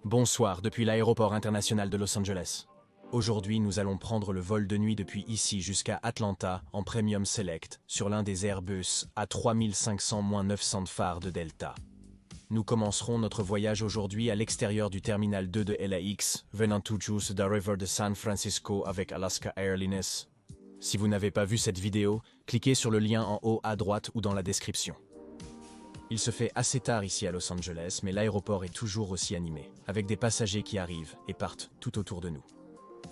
Bonsoir depuis l'aéroport international de Los Angeles. Aujourd'hui, nous allons prendre le vol de nuit depuis ici jusqu'à Atlanta en Premium Select sur l'un des Airbus A3500-900 phares de Delta. Nous commencerons notre voyage aujourd'hui à l'extérieur du terminal 2 de LAX, venant tout juste d'Arriver de San Francisco avec Alaska Airlines. Si vous n'avez pas vu cette vidéo, cliquez sur le lien en haut à droite ou dans la description. Il se fait assez tard ici à Los Angeles, mais l'aéroport est toujours aussi animé, avec des passagers qui arrivent et partent tout autour de nous.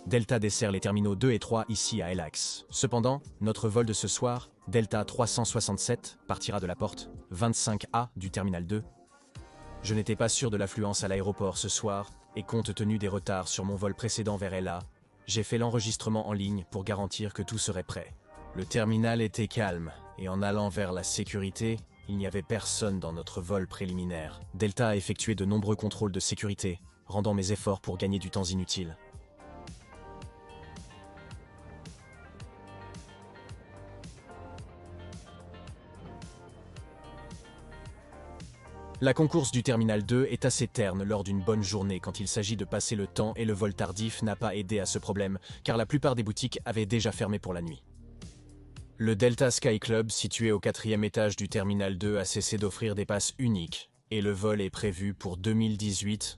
Delta dessert les terminaux 2 et 3 ici à LAX. Cependant, notre vol de ce soir, Delta 367, partira de la porte 25A du terminal 2. Je n'étais pas sûr de l'affluence à l'aéroport ce soir, et compte tenu des retards sur mon vol précédent vers LA, j'ai fait l'enregistrement en ligne pour garantir que tout serait prêt. Le terminal était calme, et en allant vers la sécurité, il n'y avait personne dans notre vol préliminaire. Delta a effectué de nombreux contrôles de sécurité, rendant mes efforts pour gagner du temps inutile. La concourse du Terminal 2 est assez terne lors d'une bonne journée quand il s'agit de passer le temps et le vol tardif n'a pas aidé à ce problème, car la plupart des boutiques avaient déjà fermé pour la nuit. Le Delta Sky Club, situé au 4e étage du Terminal 2, a cessé d'offrir des passes uniques, et le vol est prévu pour 2018.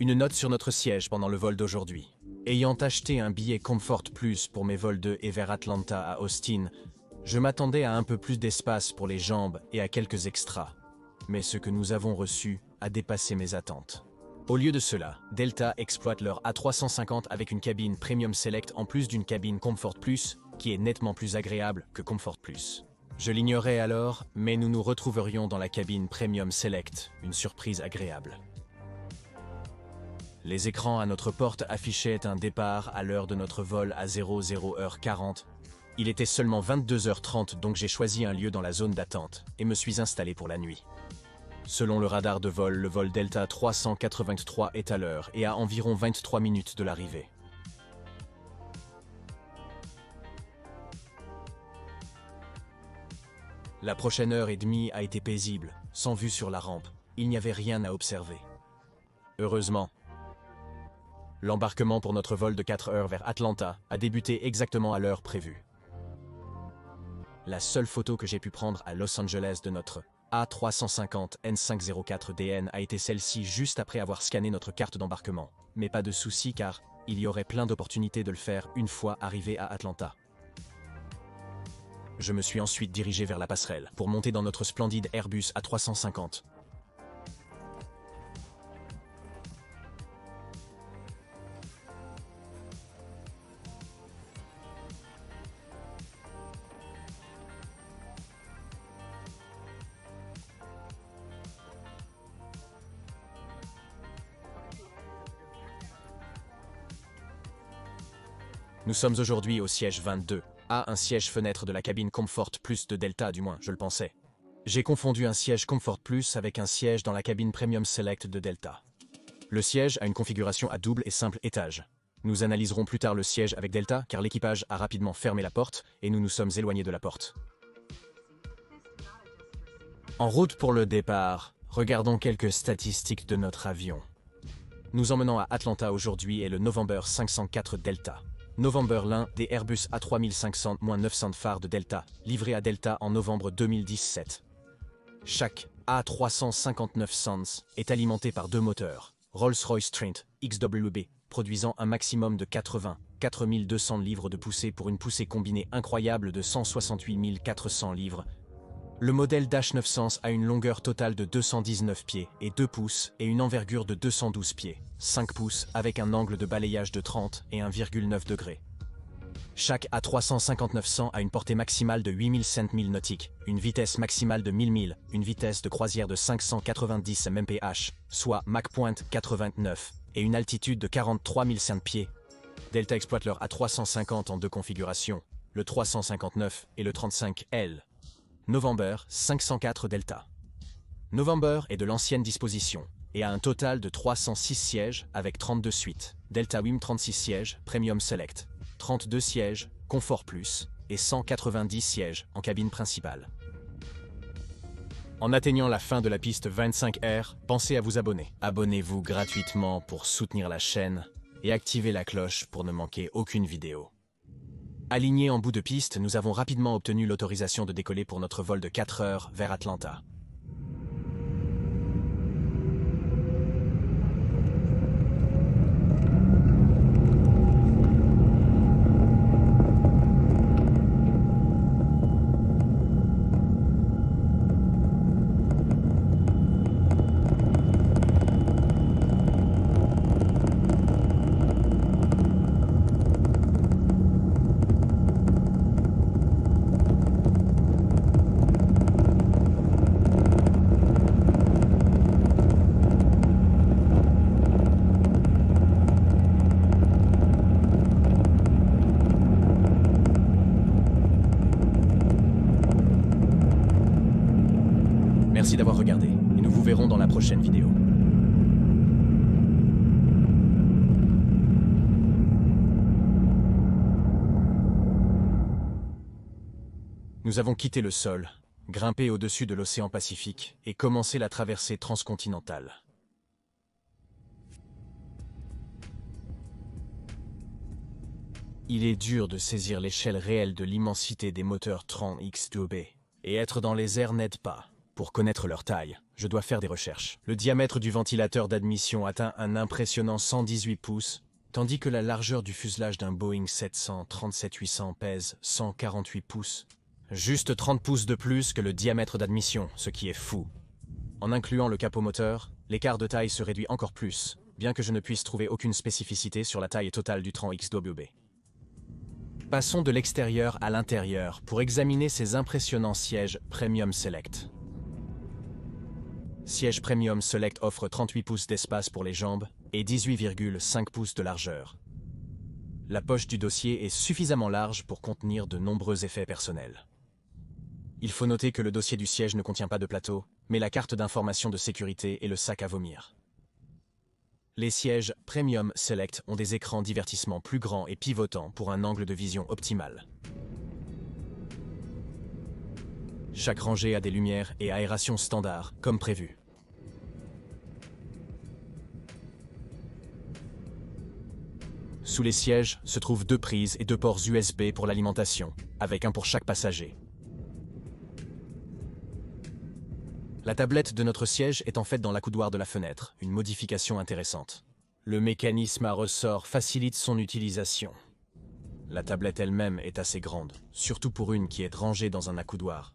Une note sur notre siège pendant le vol d'aujourd'hui. Ayant acheté un billet Comfort Plus pour mes vols de et vers Atlanta à Austin, je m'attendais à un peu plus d'espace pour les jambes et à quelques extras. Mais ce que nous avons reçu a dépassé mes attentes. Au lieu de cela, Delta exploite leur A350 avec une cabine Premium Select en plus d'une cabine Comfort Plus, qui est nettement plus agréable que Comfort Plus. Je l'ignorais alors, mais nous nous retrouverions dans la cabine Premium Select, une surprise agréable. Les écrans à notre porte affichaient un départ à l'heure de notre vol à 00h40. Il était seulement 22h30, donc j'ai choisi un lieu dans la zone d'attente et me suis installé pour la nuit. Selon le radar de vol, le vol Delta 383 est à l'heure et à environ 23 minutes de l'arrivée. La prochaine heure et demie a été paisible, sans vue sur la rampe. Il n'y avait rien à observer. Heureusement. L'embarquement pour notre vol de 4 heures vers Atlanta a débuté exactement à l'heure prévue. La seule photo que j'ai pu prendre à Los Angeles de notre A350N504DN a été celle-ci juste après avoir scanné notre carte d'embarquement. Mais pas de souci car il y aurait plein d'opportunités de le faire une fois arrivé à Atlanta. Je me suis ensuite dirigé vers la passerelle pour monter dans notre splendide Airbus A350. Nous sommes aujourd'hui au siège 22, un siège fenêtre de la cabine Comfort Plus de Delta, du moins, je le pensais. J'ai confondu un siège Comfort Plus avec un siège dans la cabine Premium Select de Delta. Le siège a une configuration à double et simple étage. Nous analyserons plus tard le siège avec Delta car l'équipage a rapidement fermé la porte et nous nous sommes éloignés de la porte. En route pour le départ, regardons quelques statistiques de notre avion. Nous emmenons à Atlanta aujourd'hui est le November 504 Delta. November l'un des Airbus A3500-900 phares de Delta, livré à Delta en novembre 2017. Chaque A359 Suns est alimenté par deux moteurs, Rolls-Royce Trent XWB, produisant un maximum de 84 200 livres de poussée pour une poussée combinée incroyable de 168 400 livres. Le modèle Dash 900 a une longueur totale de 219 pieds et 2 pouces et une envergure de 212 pieds, 5 pouces avec un angle de balayage de 30 et 1,9 degrés. Chaque A350-900 a une portée maximale de 8500 milles nautiques, une vitesse maximale de 1000 milles, une vitesse de croisière de 590 mph, soit Mach 89, et une altitude de 43 500 pieds. Delta exploite leur A350 en deux configurations, le 359 et le 35L. November 504 Delta. November est de l'ancienne disposition et a un total de 306 sièges avec 32 suites. Delta Wim 36 sièges, Premium Select, 32 sièges, Comfort Plus et 190 sièges en cabine principale. En atteignant la fin de la piste 25R, pensez à vous abonner. Abonnez-vous gratuitement pour soutenir la chaîne et activez la cloche pour ne manquer aucune vidéo. Alignés en bout de piste, nous avons rapidement obtenu l'autorisation de décoller pour notre vol de 4 heures vers Atlanta. Merci d'avoir regardé, et nous vous verrons dans la prochaine vidéo. Nous avons quitté le sol, grimpé au-dessus de l'océan Pacifique et commencé la traversée transcontinentale. Il est dur de saisir l'échelle réelle de l'immensité des moteurs Tran X2B, et être dans les airs n'aide pas. Pour connaître leur taille, je dois faire des recherches. Le diamètre du ventilateur d'admission atteint un impressionnant 118 pouces, tandis que la largeur du fuselage d'un Boeing 737-800 pèse 148 pouces. Juste 30 pouces de plus que le diamètre d'admission, ce qui est fou. En incluant le capot moteur, l'écart de taille se réduit encore plus, bien que je ne puisse trouver aucune spécificité sur la taille totale du Tran X2B. Passons de l'extérieur à l'intérieur pour examiner ces impressionnants sièges Premium Select. Siège Premium Select offre 38 pouces d'espace pour les jambes et 18,5 pouces de largeur. La poche du dossier est suffisamment large pour contenir de nombreux effets personnels. Il faut noter que le dossier du siège ne contient pas de plateau, mais la carte d'information de sécurité et le sac à vomir. Les sièges Premium Select ont des écrans divertissement plus grands et pivotants pour un angle de vision optimal. Chaque rangée a des lumières et aération standard, comme prévu. Sous les sièges se trouvent 2 prises et 2 ports USB pour l'alimentation, avec un pour chaque passager. La tablette de notre siège est en fait dans l'accoudoir de la fenêtre, une modification intéressante. Le mécanisme à ressort facilite son utilisation. La tablette elle-même est assez grande, surtout pour une qui est rangée dans un accoudoir.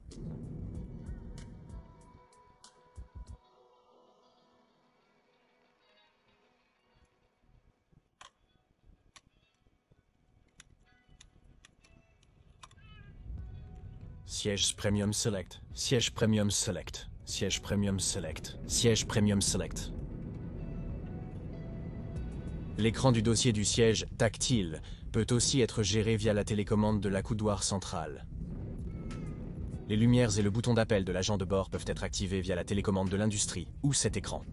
Siège Premium Select, siège Premium Select, siège Premium Select, siège Premium Select. L'écran du dossier du siège tactile peut aussi être géré via la télécommande de l'accoudoir central. Les lumières et le bouton d'appel de l'agent de bord peuvent être activés via la télécommande de l'industrie ou cet écran.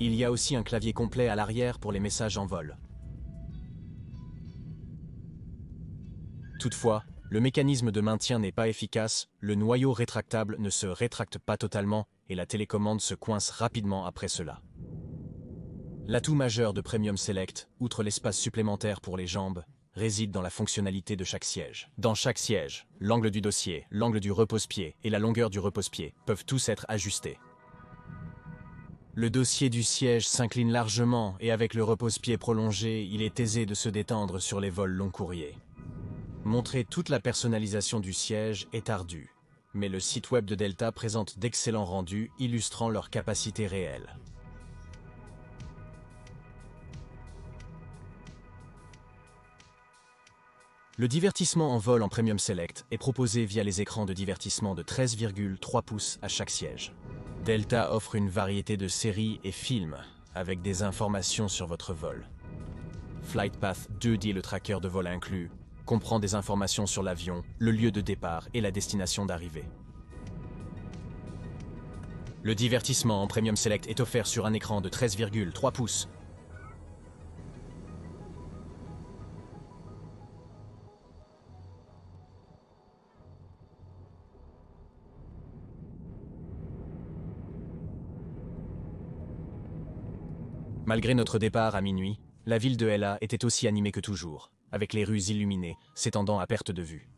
Il y a aussi un clavier complet à l'arrière pour les messages en vol. Toutefois, le mécanisme de maintien n'est pas efficace, le noyau rétractable ne se rétracte pas totalement et la télécommande se coince rapidement après cela. L'atout majeur de Premium Select, outre l'espace supplémentaire pour les jambes, réside dans la fonctionnalité de chaque siège. Dans chaque siège, l'angle du dossier, l'angle du repose-pied et la longueur du repose-pied peuvent tous être ajustés. Le dossier du siège s'incline largement et avec le repose-pied prolongé, il est aisé de se détendre sur les vols long courriers. Montrer toute la personnalisation du siège est ardu, mais le site web de Delta présente d'excellents rendus illustrant leur capacité réelle. Le divertissement en vol en Premium Select est proposé via les écrans de divertissement de 13,3 pouces à chaque siège. Delta offre une variété de séries et films avec des informations sur votre vol. FlightPath 2D, le tracker de vol inclus, comprend des informations sur l'avion, le lieu de départ et la destination d'arrivée. Le divertissement en Premium Select est offert sur un écran de 13,3 pouces. Malgré notre départ à minuit, la ville de Ella était aussi animée que toujours, avec les rues illuminées, s'étendant à perte de vue.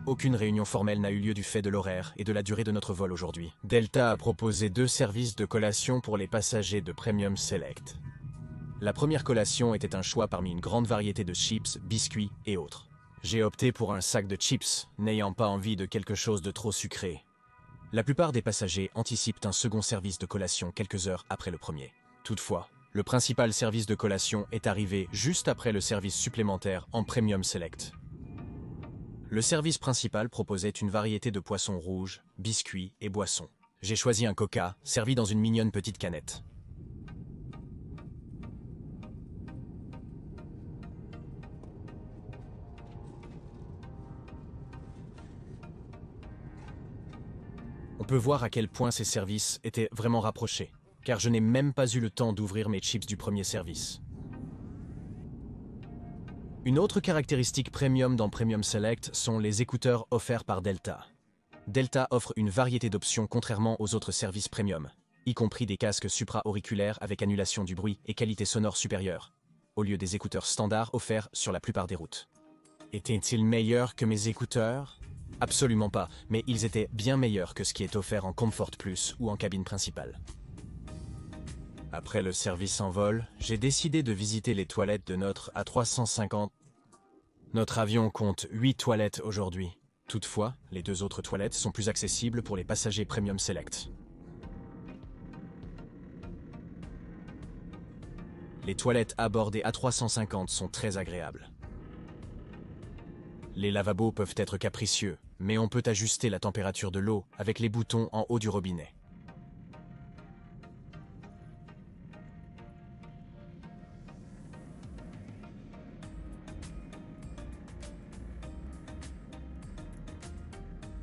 Aucune réunion formelle n'a eu lieu du fait de l'horaire et de la durée de notre vol aujourd'hui. Delta a proposé 2 services de collation pour les passagers de Premium Select. La première collation était un choix parmi une grande variété de chips, biscuits et autres. J'ai opté pour un sac de chips, n'ayant pas envie de quelque chose de trop sucré. La plupart des passagers anticipent un second service de collation quelques heures après le premier. Toutefois, le principal service de collation est arrivé juste après le service supplémentaire en Premium Select. Le service principal proposait une variété de poissons rouges, biscuits et boissons. J'ai choisi un coca, servi dans une mignonne petite canette. On peut voir à quel point ces services étaient vraiment rapprochés, car je n'ai même pas eu le temps d'ouvrir mes chips du premier service. Une autre caractéristique premium dans Premium Select sont les écouteurs offerts par Delta. Delta offre une variété d'options contrairement aux autres services premium, y compris des casques supra-auriculaires avec annulation du bruit et qualité sonore supérieure, au lieu des écouteurs standards offerts sur la plupart des routes. Étaient-ils meilleurs que mes écouteurs ? Absolument pas, mais ils étaient bien meilleurs que ce qui est offert en Comfort Plus ou en cabine principale. Après le service en vol, j'ai décidé de visiter les toilettes de notre A350. Notre avion compte 8 toilettes aujourd'hui. Toutefois, les 2 autres toilettes sont plus accessibles pour les passagers Premium Select. Les toilettes à bord des A350 sont très agréables. Les lavabos peuvent être capricieux, mais on peut ajuster la température de l'eau avec les boutons en haut du robinet.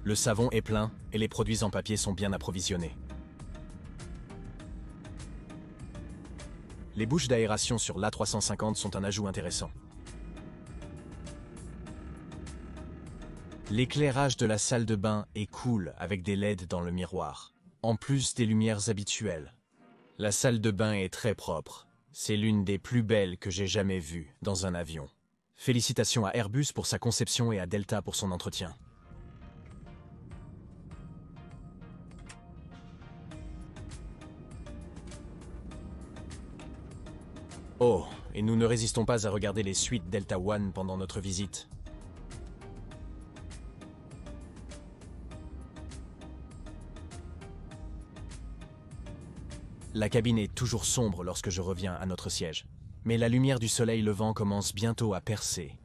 Le savon est plein et les produits en papier sont bien approvisionnés. Les bouches d'aération sur l'A350 sont un ajout intéressant. L'éclairage de la salle de bain est cool avec des LED dans le miroir, en plus des lumières habituelles. La salle de bain est très propre. C'est l'une des plus belles que j'ai jamais vues dans un avion. Félicitations à Airbus pour sa conception et à Delta pour son entretien. Oh, et nous ne résistons pas à regarder les suites Delta One pendant notre visite. La cabine est toujours sombre lorsque je reviens à notre siège, mais la lumière du soleil levant commence bientôt à percer.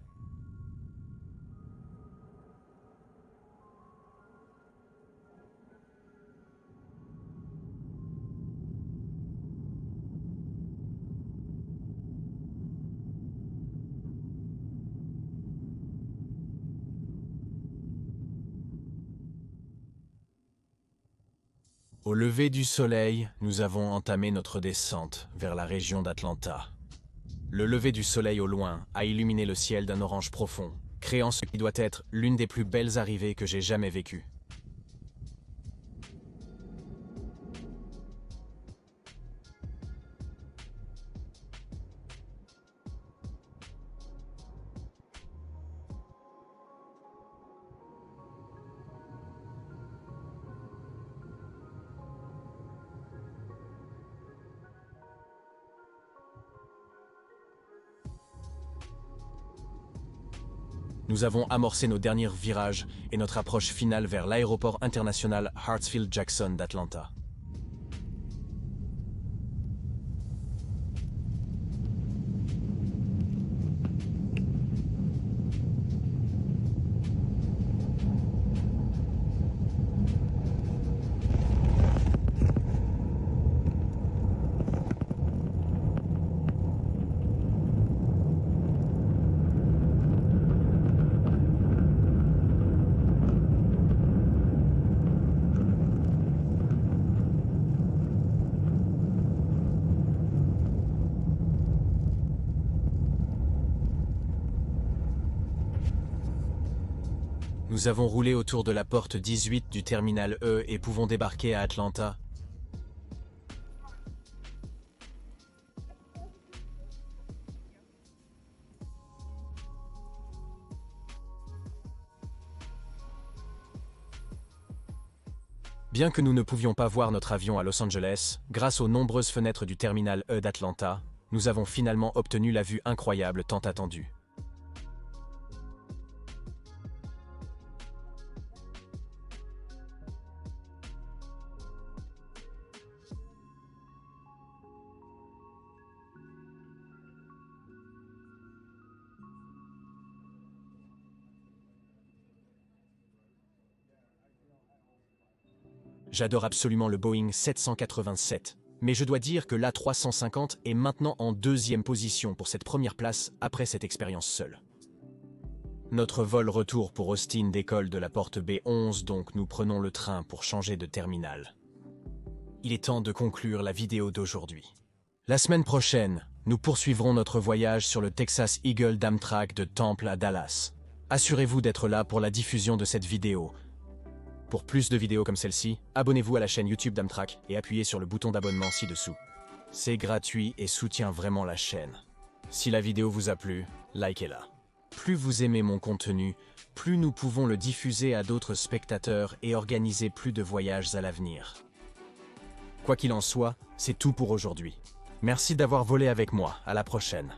Au lever du soleil, nous avons entamé notre descente vers la région d'Atlanta. Le lever du soleil au loin a illuminé le ciel d'un orange profond, créant ce qui doit être l'une des plus belles arrivées que j'ai jamais vécues. Nous avons amorcé nos derniers virages et notre approche finale vers l'aéroport international Hartsfield-Jackson d'Atlanta. Nous avons roulé autour de la porte 18 du terminal E et pouvons débarquer à Atlanta. Bien que nous ne pouvions pas voir notre avion à Los Angeles, grâce aux nombreuses fenêtres du terminal E d'Atlanta, nous avons finalement obtenu la vue incroyable tant attendue. J'adore absolument le Boeing 787, mais je dois dire que l'A350 est maintenant en deuxième position pour cette première place après cette expérience seule. Notre vol retour pour Austin décolle de la porte B11, donc nous prenons le train pour changer de terminal. Il est temps de conclure la vidéo d'aujourd'hui. La semaine prochaine, nous poursuivrons notre voyage sur le Texas Eagle d'Amtrak de Temple à Dallas. Assurez-vous d'être là pour la diffusion de cette vidéo. Pour plus de vidéos comme celle-ci, abonnez-vous à la chaîne YouTube d'Amtrak et appuyez sur le bouton d'abonnement ci-dessous. C'est gratuit et soutient vraiment la chaîne. Si la vidéo vous a plu, likez-la. Plus vous aimez mon contenu, plus nous pouvons le diffuser à d'autres spectateurs et organiser plus de voyages à l'avenir. Quoi qu'il en soit, c'est tout pour aujourd'hui. Merci d'avoir volé avec moi, à la prochaine.